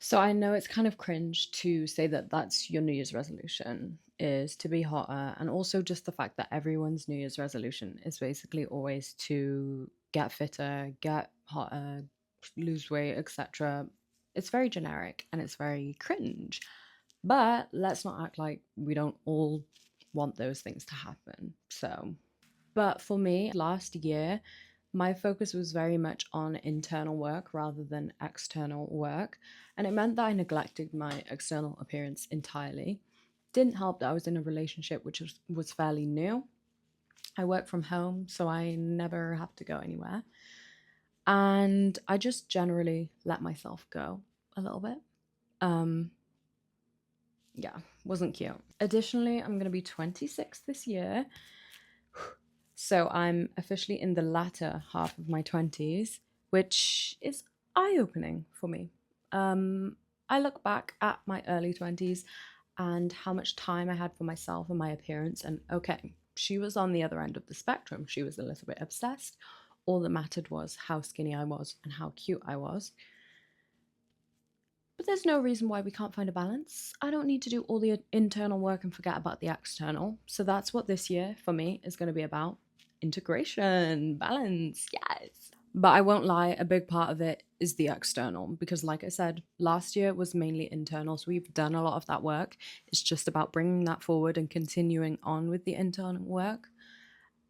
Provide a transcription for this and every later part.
So I know it's kind of cringe to say that that's your New Year's resolution is to be hotter, and also just the fact that everyone's New Year's resolution is basically always to get fitter, get hotter, lose weight, etc. It's very generic and it's very cringe. But let's not act like we don't all want those things to happen. But for me, last year, my focus was very much on internal work rather than external work. And it meant that I neglected my external appearance entirely. Didn't help that I was in a relationship which was fairly new. I work from home, so I never have to go anywhere. And I just generally let myself go a little bit. Um, yeah, wasn't cute. Additionally, I'm going to be 26 this year. So I'm officially in the latter half of my 20s, which is eye opening for me. I look back at my early 20s and how much time I had for myself and my appearance, and okay, she was on the other end of the spectrum. She was a little bit obsessed. All that mattered was how skinny I was and how cute I was. But there's no reason why we can't find a balance. I don't need to do all the internal work and forget about the external. So that's what this year for me is going to be about: integration, balance, yes. But I won't lie, a big part of it is the external because, like I said, last year was mainly internal. So we've done a lot of that work. It's just about bringing that forward and continuing on with the internal work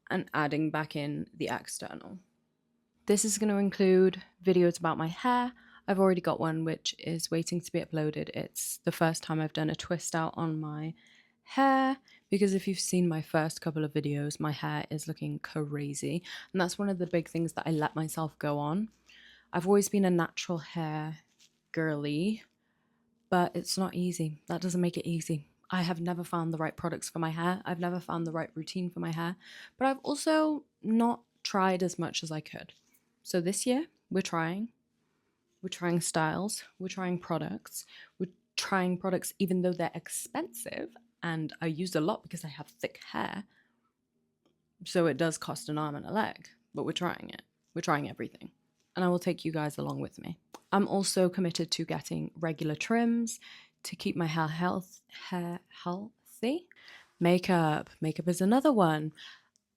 and adding back in the external. This is going to include videos about my hair. I've already got one which is waiting to be uploaded. It's the first time I've done a twist out on my hair, because if you've seen my first couple of videos, my hair is looking crazy. And that's one of the big things that I let myself go on. I've always been a natural hair girly, but it's not easy. That doesn't make it easy. I have never found the right products for my hair. I've never found the right routine for my hair, but I've also not tried as much as I could. So this year, we're trying. We're trying styles. We're trying products. We're trying products even though they're expensive. And I use a lot because I have thick hair. So it does cost an arm and a leg. But we're trying it. We're trying everything. And I will take you guys along with me. I'm also committed to getting regular trims to keep my hair healthy. Makeup. Makeup is another one.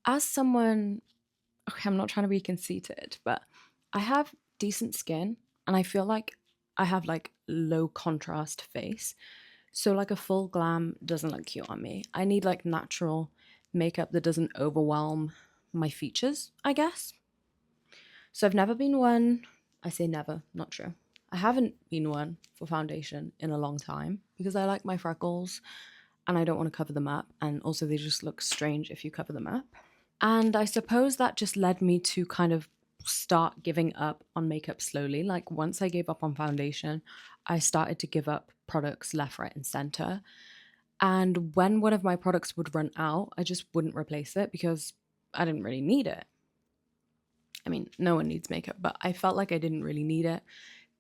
As someone, okay, I'm not trying to be conceited, but I have decent skin and I feel like I have like low contrast face. So like a full glam doesn't look cute on me. I need like natural makeup that doesn't overwhelm my features, I guess. So I've never been one. I say never, not true. I haven't been one for foundation in a long time because I like my freckles and I don't want to cover them up. And also, they just look strange if you cover them up. And I suppose that just led me to kind of start giving up on makeup slowly. Like once I gave up on foundation, I started to give up products left, right, and center. And when one of my products would run out, I just wouldn't replace it because I didn't really need it. I mean, no one needs makeup, but I felt like I didn't really need it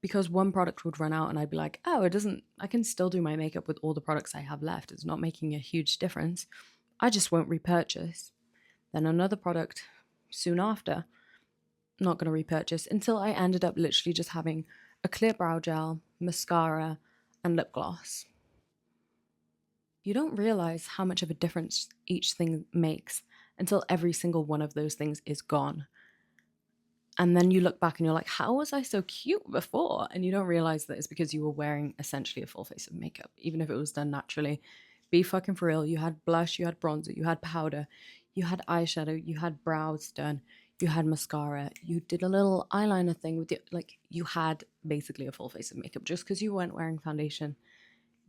because one product would run out and I'd be like, oh, it doesn't, I can still do my makeup with all the products I have left. It's not making a huge difference. I just won't repurchase. Then another product soon after, not going to repurchase until I ended up literally just having a clear brow gel, mascara, and lip gloss. You don't realize how much of a difference each thing makes until every single one of those things is gone. And then you look back and you're like, how was I so cute before? And you don't realize that it's because you were wearing essentially a full face of makeup, even if it was done naturally. Be fucking for real. You had blush, you had bronzer, you had powder, you had eyeshadow, you had brows done, you had mascara, you did a little eyeliner thing with your, like, you had basically a full face of makeup. Just because you weren't wearing foundation,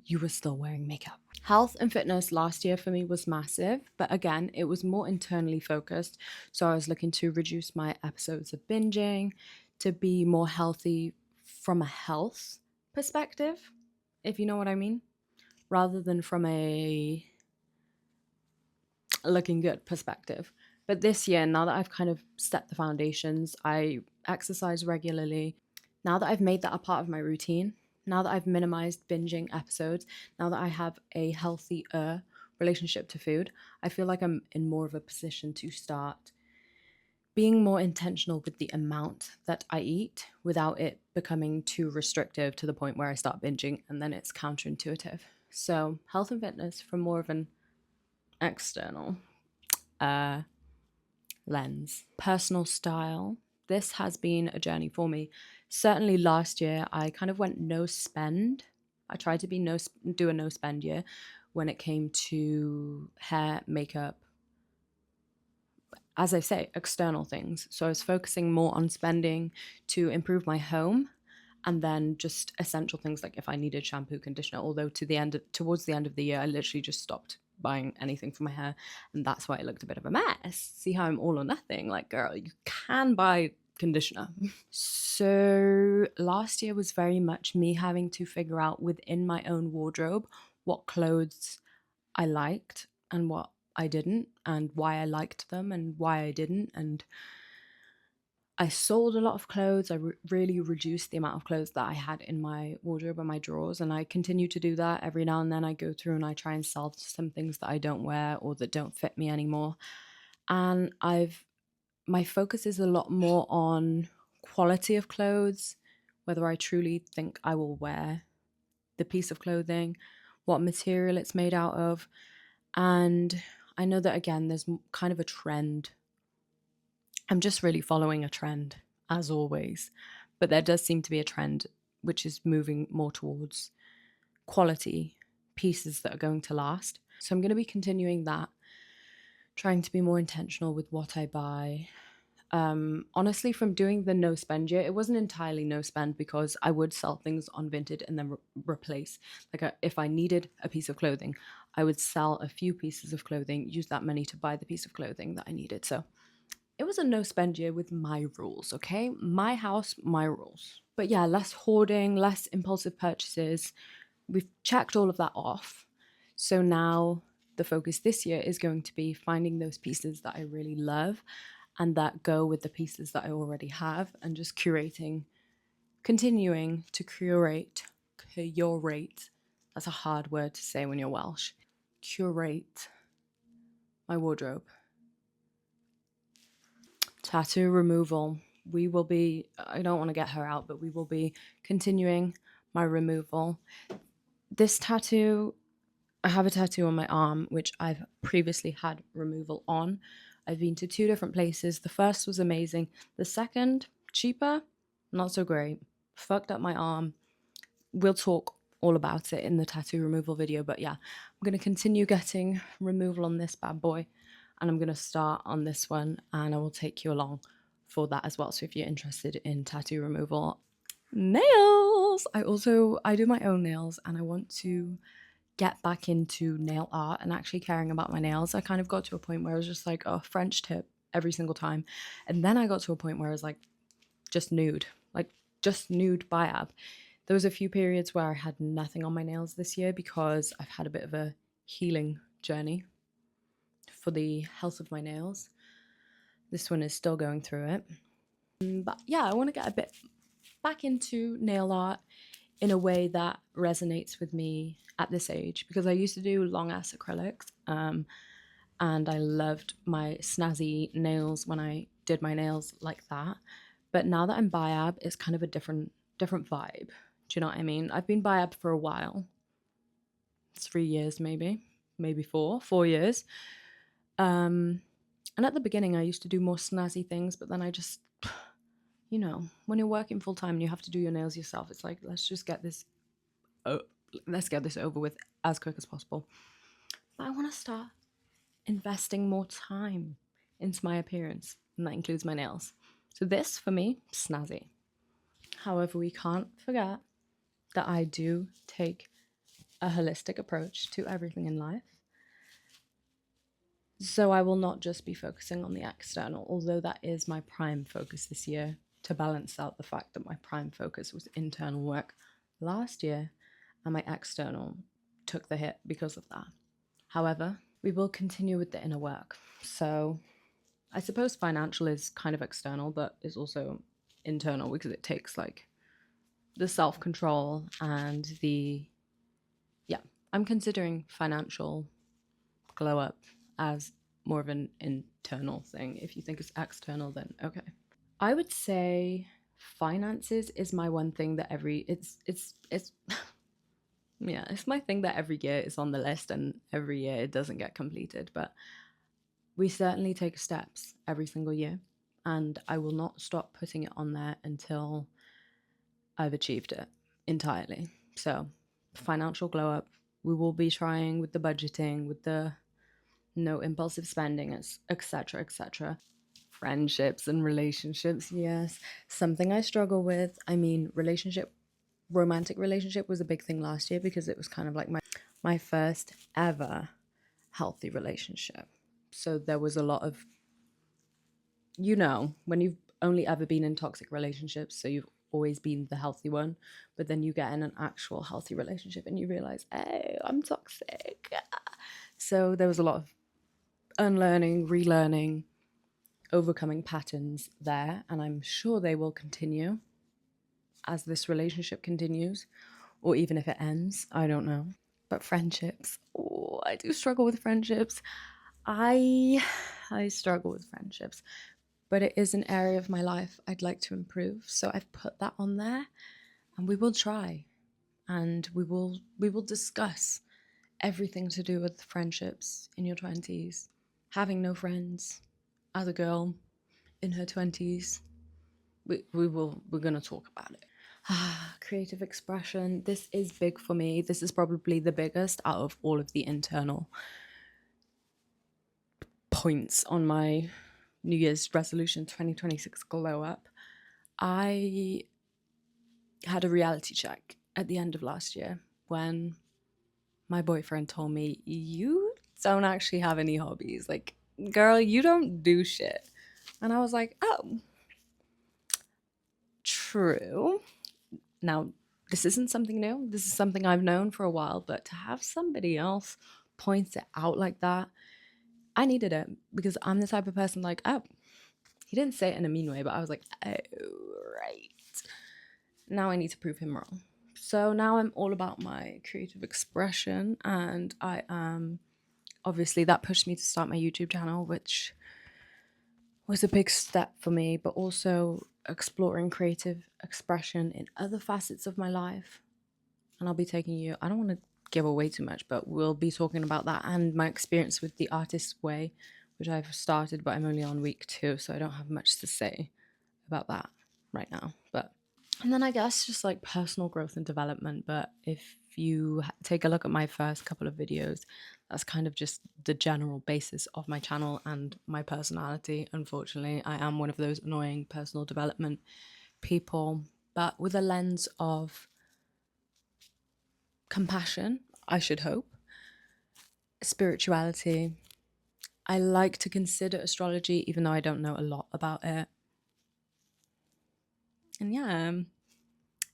you were still wearing makeup. Health and fitness last year for me was massive, but again, it was more internally focused. So I was looking to reduce my episodes of binging, to be more healthy from a health perspective, if you know what I mean, rather than from a looking good perspective. But this year, now that I've kind of set the foundations, I exercise regularly. Now that I've made that a part of my routine, now that I've minimized binging episodes, now that I have a healthier relationship to food, I feel like I'm in more of a position to start being more intentional with the amount that I eat without it becoming too restrictive to the point where I start binging and then it's counterintuitive. So, health and fitness from more of an external uh, lens. Personal style. This has been a journey for me. Certainly last year, I kind of went no spend. I tried to do a no spend year when it came to hair, makeup, as I say, external things. So I was focusing more on spending to improve my home and then just essential things like if I needed shampoo, conditioner. Although towards the end of the year, I literally just stopped buying anything for my hair, and that's why it looked a bit of a mess. See how I'm all or nothing? Like, girl, you can buy conditioner. So last year was very much me having to figure out within my own wardrobe what clothes I liked and what I didn't, and why I liked them and why I didn't. And I sold a lot of clothes. I really reduced the amount of clothes that I had in my wardrobe and my drawers, and I continue to do that. Every now and then I go through and I try and sell some things that I don't wear or that don't fit me anymore. And my focus is a lot more on quality of clothes, whether I truly think I will wear the piece of clothing, what material it's made out of. And I know that, again, there's kind of a trend. I'm just really following a trend, as always. But there does seem to be a trend which is moving more towards quality pieces that are going to last. So I'm going to be continuing that, trying to be more intentional with what I buy. Honestly, from doing the no spend year, it wasn't entirely no spend because I would sell things on Vinted and then replace. Like, if I needed a piece of clothing, I would sell a few pieces of clothing, use that money to buy the piece of clothing that I needed. So it was a no spend year with my rules, okay? My house, my rules. But yeah, less hoarding, less impulsive purchases. We've checked all of that off. So now the focus this year is going to be finding those pieces that I really love and that go with the pieces that I already have, and just continuing to curate. That's a hard word to say when you're Welsh. Curate my wardrobe. Tattoo removal. I don't want to get her out, but we will be continuing my removal. This tattoo, I have a tattoo on my arm, which I've previously had removal on. I've been to 2 different places. The first was amazing. The second, cheaper, not so great. Fucked up my arm. We'll talk all about it in the tattoo removal video. But yeah, I'm going to continue getting removal on this bad boy. And I'm going to start on this one, and I will take you along for that as well. So if you're interested in tattoo removal, nails. I do my own nails, and I want to get back into nail art and actually caring about my nails. I kind of got to a point where I was just like, oh, French tip every single time. And then I got to a point where I was like, just nude biab. There was a few periods where I had nothing on my nails this year because I've had a bit of a healing journey for the health of my nails. This one is still going through it. But yeah, I want to get a bit back into nail art in a way that resonates with me at this age, because I used to do long ass acrylics, and I loved my snazzy nails when I did my nails like that. But now that I'm biab, it's kind of a different vibe. Do you know what I mean? I've been biab for a while. 3 years, maybe 4 years. And at the beginning, I used to do more snazzy things, but then I just, when you're working full time and you have to do your nails yourself, it's like, let's get this over with as quick as possible. But I want to start investing more time into my appearance, and that includes my nails. So this, for me, snazzy. However, we can't forget that I do take a holistic approach to everything in life. So I will not just be focusing on the external, although that is my prime focus this year, to balance out the fact that my prime focus was internal work last year and my external took the hit because of that. However, we will continue with the inner work. So I suppose financial is kind of external, but is also internal because it takes like the self-control and I'm considering financial glow up as more of an internal thing. If you think it's external, then okay. I would say finances is my one thing that it's yeah, it's my thing that every year is on the list and every year it doesn't get completed, but we certainly take steps every single year, and I will not stop putting it on there until I've achieved it entirely. So, financial glow up, we will be trying with the budgeting, with the no impulsive spending, etc., etc. Friendships and relationships, yes, something I struggle with. I mean, romantic relationship was a big thing last year because it was kind of like my first ever healthy relationship. So there was a lot of, when you've only ever been in toxic relationships, so you've always been the healthy one, but then you get in an actual healthy relationship and you realize, hey, I'm toxic. So there was a lot of unlearning, relearning, overcoming patterns there, and I'm sure they will continue as this relationship continues, or even if it ends, I don't know. But friendships, oh, I do struggle with friendships. I I struggle with friendships, but it is an area of my life I'd like to improve. So I've put that on there, and we will try, and we will discuss everything to do with friendships in your 20s, having no friends as a girl in her 20s. We're going to talk about it. Creative expression. This is big for me. This is probably the biggest out of all of the internal points on my New Year's resolution 2026 glow up. I had a reality check at the end of last year when my boyfriend told me, "You don't actually have any hobbies. Like, girl, you don't do shit." And I was like, "Oh, true." Now, this isn't something new. This is something I've known for a while, but to have somebody else point it out like that, I needed it because I'm the type of person like, oh, he didn't say it in a mean way, but I was like, oh, right. Now I need to prove him wrong. So now I'm all about my creative expression, and I am obviously that pushed me to start my YouTube channel, which was a big step for me, but also exploring creative expression in other facets of my life. And I'll be taking you, I don't want to give away too much, but we'll be talking about that and my experience with the artist way, which I've started, but I'm only on week 2, so I don't have much to say about that right now. But and then I guess just like personal growth and development. But if you take a look at my first couple of videos, that's kind of just the general basis of my channel and my personality. Unfortunately, I am one of those annoying personal development people, but with a lens of compassion, I should hope, spirituality. I like to consider astrology, even though I don't know a lot about it. And yeah,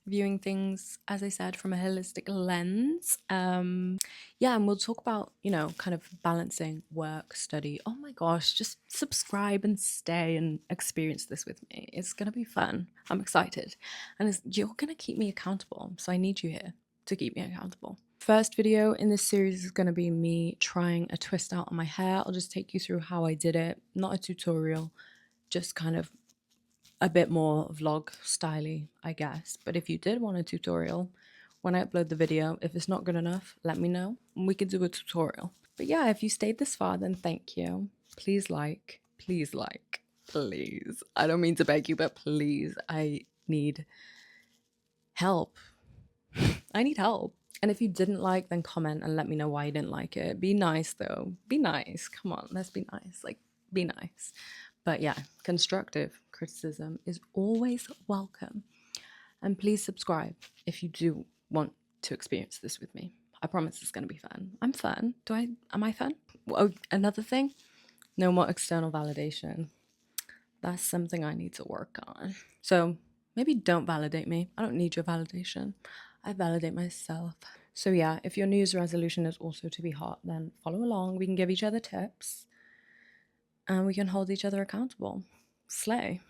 viewing things, as I said, from a holistic lens. Yeah, and we'll talk about, kind of balancing work, study. Oh my gosh, just subscribe and stay and experience this with me. It's going to be fun. I'm excited. And you're going to keep me accountable. So I need you here to keep me accountable. First video in this series is going to be me trying a twist out on my hair. I'll just take you through how I did it. Not a tutorial, just kind of a bit more vlog styly, I guess. But if you did want a tutorial, when I upload the video, if it's not good enough, let me know and we can do a tutorial. But yeah, if you stayed this far, then thank you. Please like, please like, please. I don't mean to beg you, but please, I need help. I need help. And if you didn't like, then comment and let me know why you didn't like it. Be nice though. Be nice. Come on, let's be nice. Like, be nice. But yeah, constructive criticism is always welcome. And please subscribe if you do want to experience this with me. I promise it's going to be fun. I'm fun. Am I fun? Oh, another thing, no more external validation. That's something I need to work on. So maybe don't validate me. I don't need your validation. I validate myself. So yeah, if your New Year's resolution is also to be hot, then follow along. We can give each other tips and we can hold each other accountable. Slay.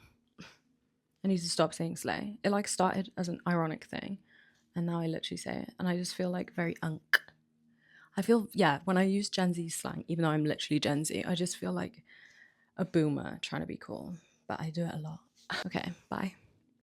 I need to stop saying slay. It like started as an ironic thing and now I literally say it and I just feel like very unk. I feel, yeah, when I use Gen Z slang, even though I'm literally Gen Z, I just feel like a boomer trying to be cool. But I do it a lot. Okay, bye.